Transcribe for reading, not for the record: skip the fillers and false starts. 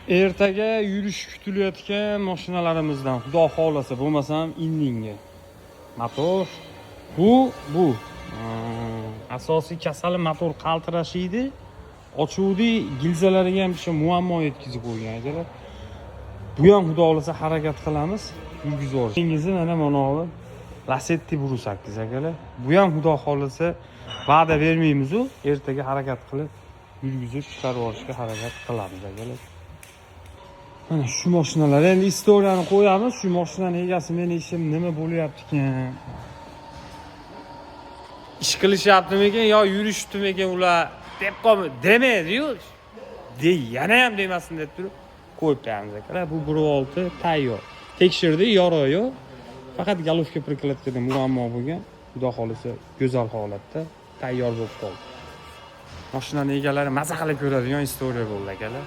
Ertaga yurish kutilayotgan mashinalarimizdan, xudo xolasa, bo'lmasam indinga. Motor bu asosiy kasali motor qaltirashi edi. Ochuvdi, gilzalariga ham o'sha muammo yetkazib qo'ygan edilar. Bu ham xudo xolasa harakat qilamiz, yurgizib olish. Dengizni mana bu Lacetti Buru 8 akalar. Bu ham xudo xolasa va'da bermaymiz-ku, ertaga harakat qilib yurgizib chiqarib olishga harakat qilamiz akalar. Mana shu mashinalar, endi istoriyani qo'yamiz. Shu mashinaning egasi meni ishim nima bo'lyapti ekan? Ish qilishyaptimikan yo yurishdimikan ular deb qolmaydi. Demaydi-yu. Yana ham demasin deb turib qo'yib qo'yamiz akalar. Bu 1.6 tayyor. Tekshirdi, yorug' yo'q. Faqat galovka prikladkada muammo bo'lgan. Xudo xolasa go'zal holatda tayyor bo'lib qoldi. Mashinaning egalari maza qilib ko'radigan istoriya bo'ldi akalar.